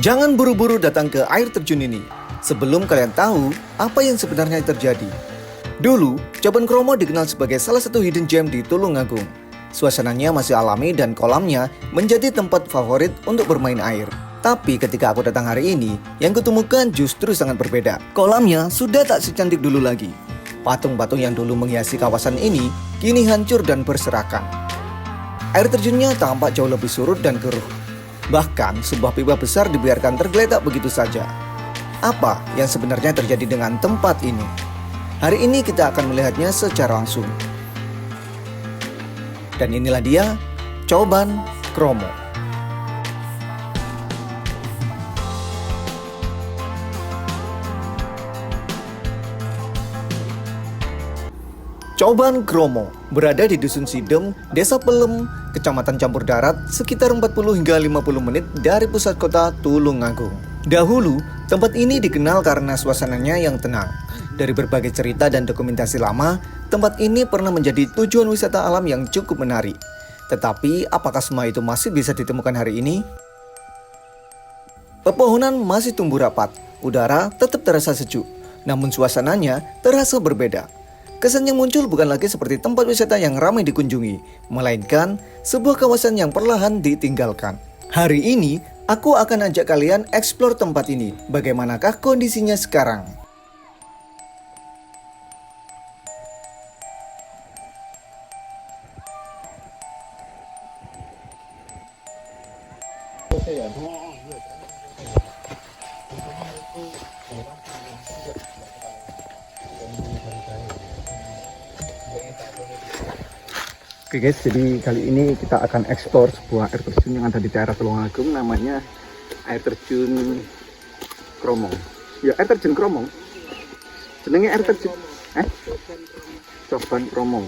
Jangan buru-buru datang ke air terjun ini sebelum kalian tahu apa yang sebenarnya terjadi. Dulu, Coban Kromo dikenal sebagai salah satu hidden gem di Tulungagung. Suasananya masih alami dan kolamnya menjadi tempat favorit untuk bermain air. Tapi ketika aku datang hari ini, yang kutemukan justru sangat berbeda. Kolamnya sudah tak secantik dulu lagi. Patung-patung yang dulu menghiasi kawasan ini kini hancur dan berserakan. Air terjunnya tampak jauh lebih surut dan keruh. Bahkan sebuah pipa besar dibiarkan tergeletak begitu saja. Apa yang sebenarnya terjadi dengan tempat ini? Hari ini kita akan melihatnya secara langsung. Dan inilah dia, Coban Kromo. Coban Kromo berada di Dusun Sidem, Desa Pelem, Kecamatan Campur Darat, sekitar 40 hingga 50 menit dari pusat kota Tulungagung. Dahulu, tempat ini dikenal karena suasananya yang tenang. Dari berbagai cerita dan dokumentasi lama, tempat ini pernah menjadi tujuan wisata alam yang cukup menarik. Tetapi, apakah semua itu masih bisa ditemukan hari ini? Pepohonan masih tumbuh rapat, udara tetap terasa sejuk, namun suasananya terasa berbeda. Kesan yang muncul bukan lagi seperti tempat wisata yang ramai dikunjungi, melainkan sebuah kawasan yang perlahan ditinggalkan. Hari ini, aku akan ajak kalian eksplor tempat ini. Bagaimanakah kondisinya sekarang? Oke guys, jadi kali ini kita akan eksplor sebuah air terjun yang ada di daerah Tulungagung, namanya air terjun Kromong. Ya, air terjun Kromong. Jenenge air terjun. Coban Kromong.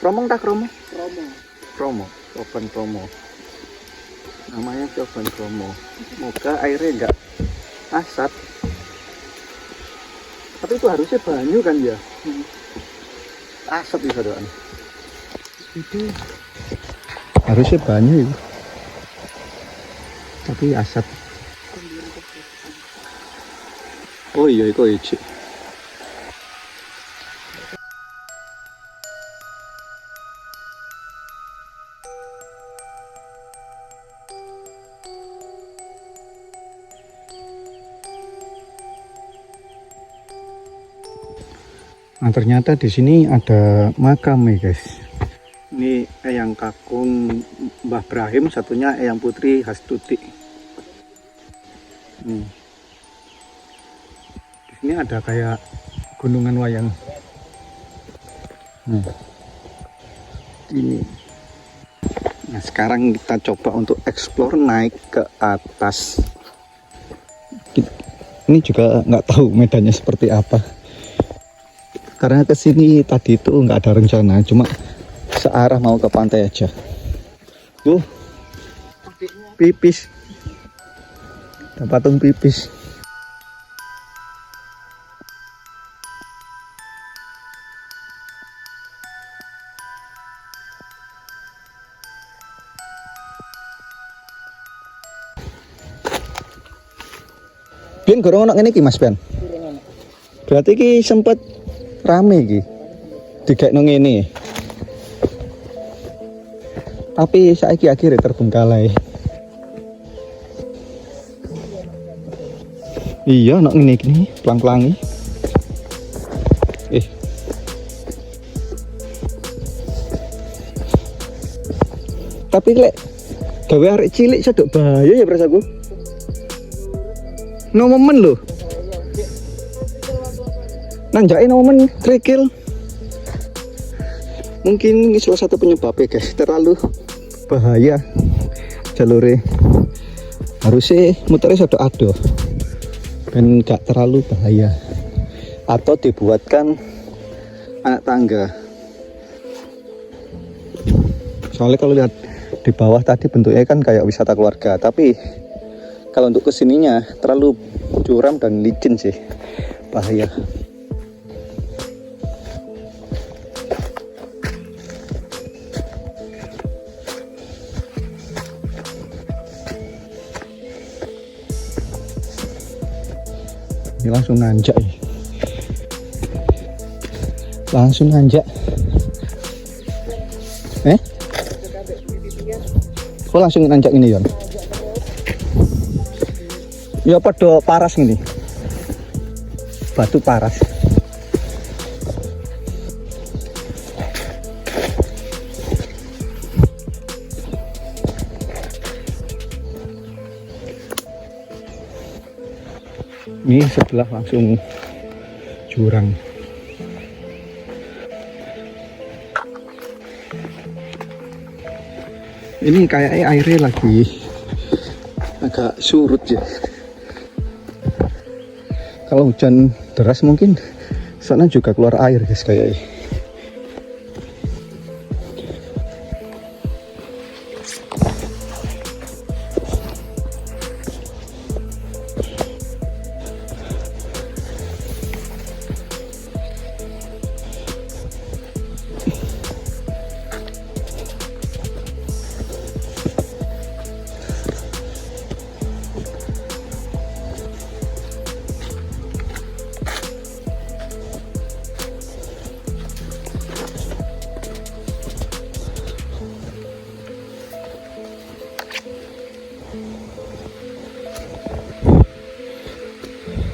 Kromong tak Kromo? Kromo. Coban Kromo. Namanya Coban Kromo. Semoga airnya enggak asat. Tapi itu harusnya banyu kan ya? Asap bisa doang. Itu harusnya banyak itu, tapi asap. Oh iya, itu ecek. Nah, ternyata di sini ada makam ya guys. Ini Eyang Kakung Mbah Brahim, satunya Eyang Putri Hastuti. Di sini ada kayak gunungan wayang. Ini. Nah, sekarang kita coba untuk explore naik ke atas. Ini juga nggak tahu medannya seperti apa. Karena kesini tadi itu nggak ada rencana, cuma searah mau ke pantai aja. Pipis. Ada patung pipis. Biyen gorong ono ngene iki Mas Ben. Berarti iki sempet rame iki. Digekno ngene. Tapi saiki akhirnya terbengkalai. Iya, nak ngene iki pelang-pelangi. Tapi lek gawe arek cilik sedok bahaya ya perasaku. No momen lho. Nanjake no momen kerikil. Mungkin ini salah satu penyebabnya guys, terlalu bahaya jalure. Harusnya muternya sudah ada dan gak terlalu bahaya, atau dibuatkan anak tangga. Soalnya kalau lihat di bawah tadi bentuknya kan kayak wisata keluarga, tapi kalau untuk kesininya terlalu curam dan licin sih, bahaya. Ini langsung nanjak ya. Langsung nanjak. Kok langsung nanjak ini Yon? Ya pada paras ini. Batu paras. Ini sebelah langsung jurang. Ini kayaknya airnya lagi agak surut ya. Kalau hujan deras mungkin sana juga keluar air guys kayaknya.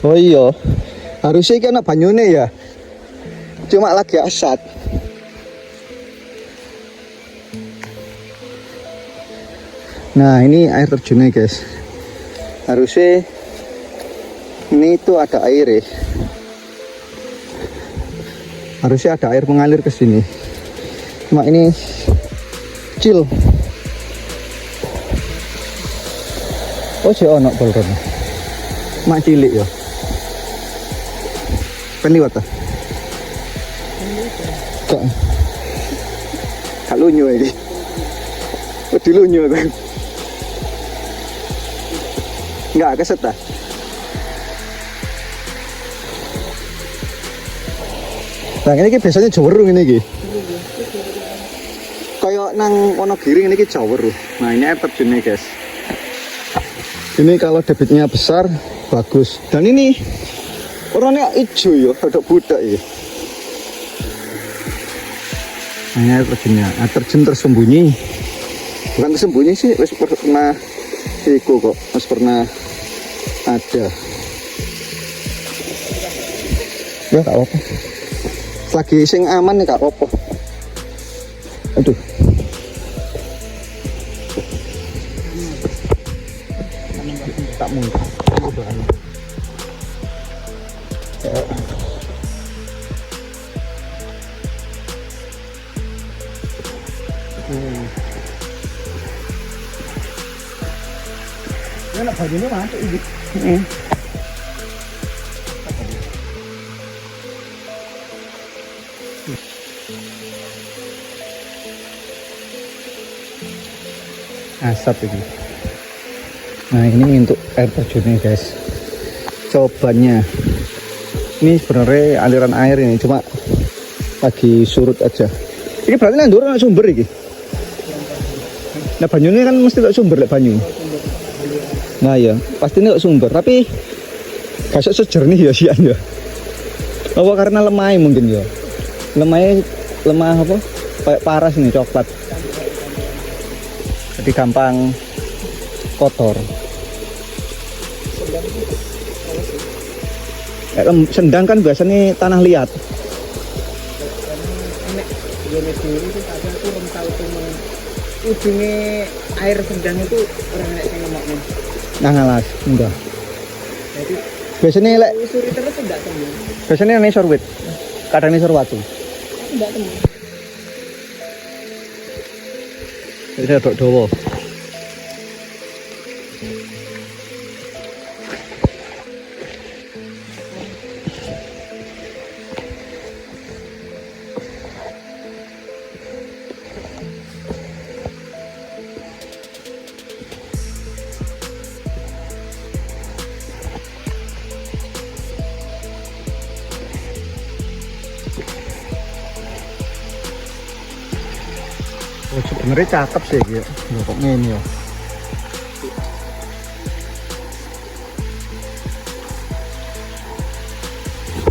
Oh iya, harusnya kan banyune ya, cuma lagi asat. Nah ini air terjunnya guys, harusnya ini tuh ada air ya, harusnya ada air mengalir ke sini, cuma ini kecil. Oh si ono bolron, mak cilik ya. Penliwat ah? Kak lunyo ini. Di lunyo tuh. Enggak keset ah? Nah ini biasanya jawerung ini. Kayak nang Wonogiri ini jawerung. Nah ini air terjunnya guys. Ini kalau debitnya besar bagus. Dan ini orangnya hijau ya, ada budak ya. Nah, air terjunnya, air terjun tersembunyi. Bukan tersembunyi sih, wis pernah iku kok, wis pernah ada. Ya gak apa-apa. Lagi sing aman nih gak apa-apa. Aduh. Tak mungkin. Ini bajunya masuk ini. Asap ini. Nah ini untuk air terjunnya guys. Cobannya. Ini sebenarnya aliran air ini cuma lagi surut aja. Ini berarti nandur ada sumber ini. Nah banyunya kan mesti ada sumber lek banyu. Nah ya pasti ini ada sumber tapi gak sejernih ya sian ya. Apa karena lemah mungkin ya. Lemah apa? Kayak paras nih coklat. Jadi gampang kotor. Sendang kan biasanya tanah liat. Ujungnya air sendang itu orang enak yang lemaknya. Nah ngalas, enggak. Jadi Biasanya lek usuri terus enggak temu. biasanya nesor wit. Kadang nesor watu. Enggak temu. Jadi ada dawa. Oh, sebenarnya cakep sih ya. Kok ngene ya.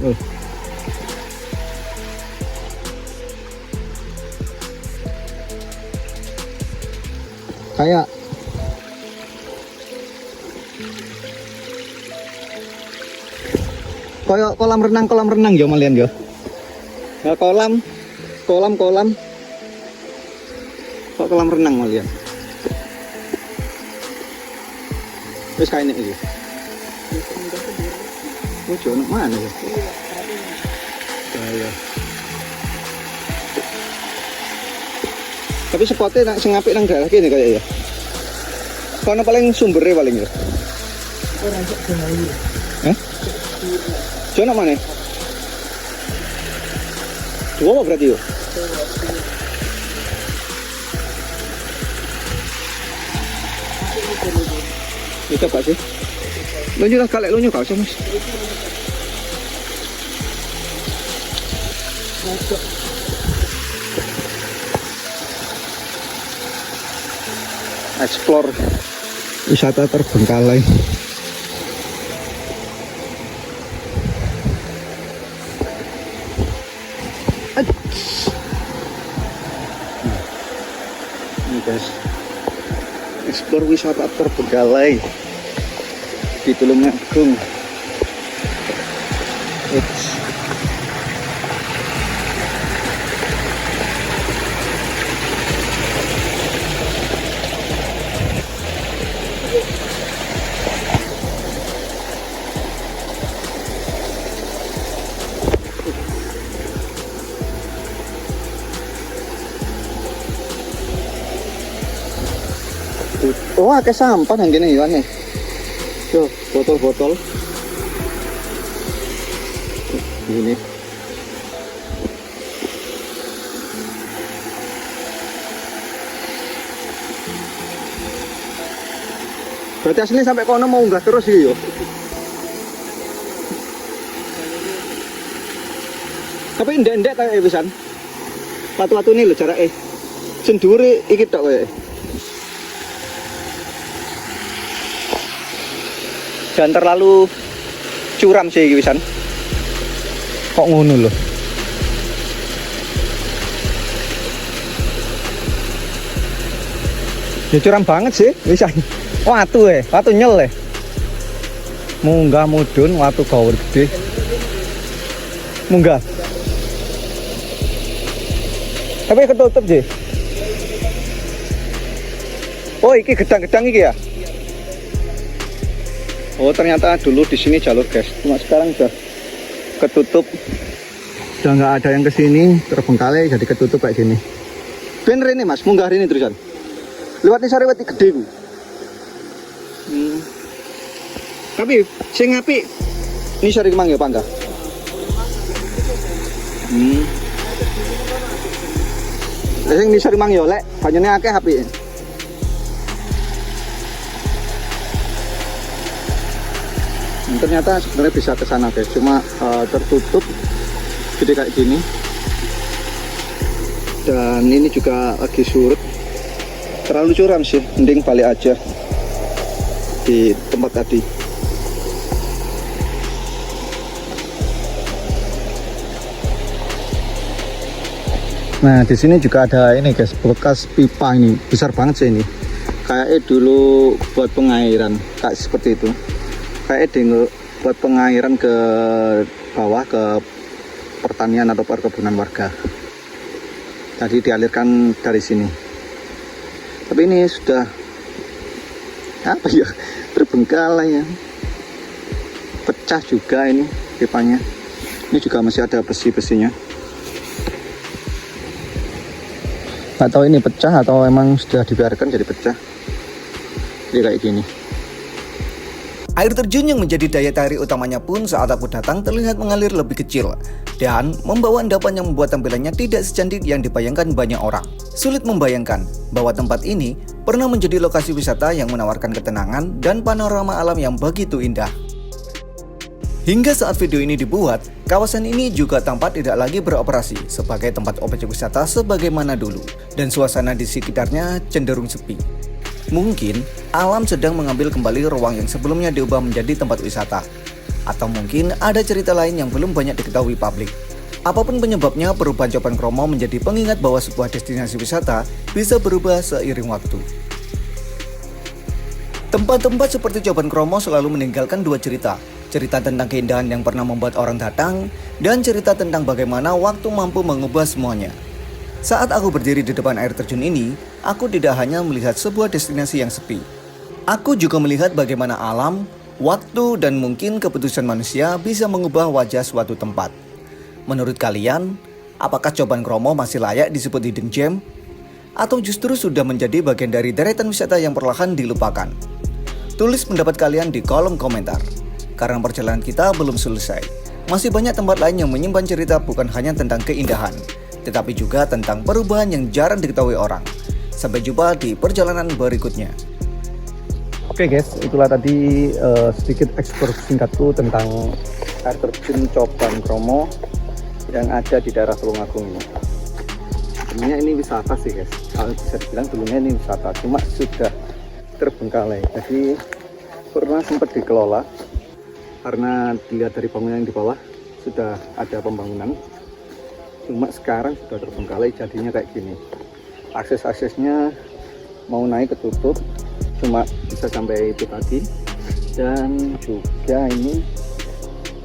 Oh. Kayak kolam renang ya malian ya. Nah, kolam. Kok kolam renang malian. Terus kayak ini iki. Oh, jono mana ya? Ya. Tapi spotnya nak sing apik nang daerah kene kayak ya. Kono paling sumbernya paling ya. Orang cek Jonawi. Hah? Jono mana? Dua apa berarti yo? Itu apa sih? Lu nyuruh kalek lu nyuruh kau mas. Explore wisata terbengkalai. Ini guys, explore wisata terbengkalai di Tulungagung. Oh, ada sampah yang gini ya nih. Tuh, botol-botol. Ini. Berarti aslinya sampai kono mau unggah terus sih yo. Tapi ndek-ndek kayak pisan. Watu-watu ini lho jarake. Senduri iki tok kayak. Jangan terlalu curam sih wisan. Kok ngono loh. Ya curam banget sih wisan. Watu nyel munggah mudun watu gawur gede. Munggah. Tapi ketutup sih. Oh, iki gedang-gedang iki ya. Oh, ternyata dulu di sini jalur guys, cuma sekarang udah ketutup, udah nggak ada yang kesini, terbengkalai jadi ketutup kayak gini. Bener ini mas, munggah ini terusan. Lewat nih sarewati gede bu. Tapi sing apik ini sari kemang ya pangga. Sing ini sari kemang ya lek, banyune akeh apik. Ternyata sebenarnya bisa ke sana guys, cuma tertutup jadi kayak gini. Dan ini juga lagi surut, terlalu curam sih, mending balik aja di tempat tadi. Nah di sini juga ada ini guys, bekas pipa ini besar banget sih ini. Kayaknya dulu buat pengairan kayak seperti itu. Kayak buat pengairan ke bawah ke pertanian atau perkebunan warga. Tadi dialirkan dari sini. Tapi ini sudah apa ya? Terbengkalai ya. Pecah juga ini pipanya. Ini juga masih ada besi-besinya. Nggak tahu ini pecah atau emang sudah dibiarkan jadi pecah. Jadi kayak gini. Air terjun yang menjadi daya tarik utamanya pun saat aku datang terlihat mengalir lebih kecil dan membawa endapan yang membuat tampilannya tidak secantik yang dibayangkan banyak orang. Sulit membayangkan bahwa tempat ini pernah menjadi lokasi wisata yang menawarkan ketenangan dan panorama alam yang begitu indah. Hingga saat video ini dibuat, kawasan ini juga tampak tidak lagi beroperasi sebagai tempat objek wisata sebagaimana dulu, dan suasana di sekitarnya cenderung sepi. Mungkin alam sedang mengambil kembali ruang yang sebelumnya diubah menjadi tempat wisata. Atau mungkin ada cerita lain yang belum banyak diketahui publik. Apapun penyebabnya, perubahan Coban Kromo menjadi pengingat bahwa sebuah destinasi wisata bisa berubah seiring waktu. Tempat-tempat seperti Coban Kromo selalu meninggalkan dua cerita. Cerita tentang keindahan yang pernah membuat orang datang, dan cerita tentang bagaimana waktu mampu mengubah semuanya. Saat aku berdiri di depan air terjun ini, aku tidak hanya melihat sebuah destinasi yang sepi. Aku juga melihat bagaimana alam, waktu, dan mungkin keputusan manusia bisa mengubah wajah suatu tempat. Menurut kalian, apakah Coban Kromo masih layak disebut hidden gem? Atau justru sudah menjadi bagian dari deretan wisata yang perlahan dilupakan? Tulis pendapat kalian di kolom komentar. Karena perjalanan kita belum selesai. Masih banyak tempat lain yang menyimpan cerita bukan hanya tentang keindahan, tetapi juga tentang perubahan yang jarang diketahui orang. Sampai jumpa di perjalanan berikutnya. Oke guys, itulah tadi sedikit eksplor singkatku tentang air terjun Coban Kromo yang ada di daerah Tulungagung ini. Sebenarnya ini wisata sih guys, kalau bisa dibilang dulunya ini wisata, cuma sudah terbengkalai. Jadi pernah sempat dikelola, karena dilihat dari bangunan yang di bawah sudah ada pembangunan, cuma sekarang sudah terbengkalai jadinya kayak gini. Akses-aksesnya mau naik ketutup, cuma bisa sampai itu tadi. Dan juga ini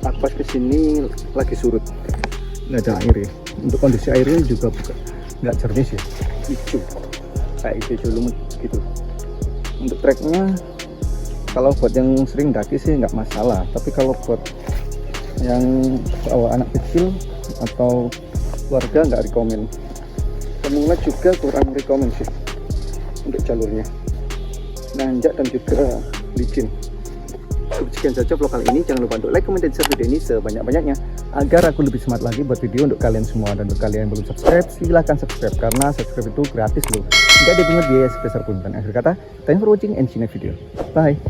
aku pas kesini lagi surut, nggak ada air ya. Untuk kondisi airnya juga nggak jernih sih, hijau kayak hijau lumut gitu. Untuk treknya kalau buat yang sering daki sih nggak masalah, tapi kalau buat yang bawa anak kecil atau keluarga nggak rekomen. Pemula juga kurang rekomen sih untuk jalurnya, nanjak dan juga licin. Sekian saja vlog kali ini. Jangan lupa untuk like, comment, dan share video ini sebanyak-banyaknya agar aku lebih semangat lagi buat video untuk kalian semua. Dan untuk kalian yang belum subscribe, silahkan subscribe karena subscribe itu gratis loh, nggak ada bunga biaya sebesar pun. Dan akhir kata, thanks for watching and see you next video. Bye.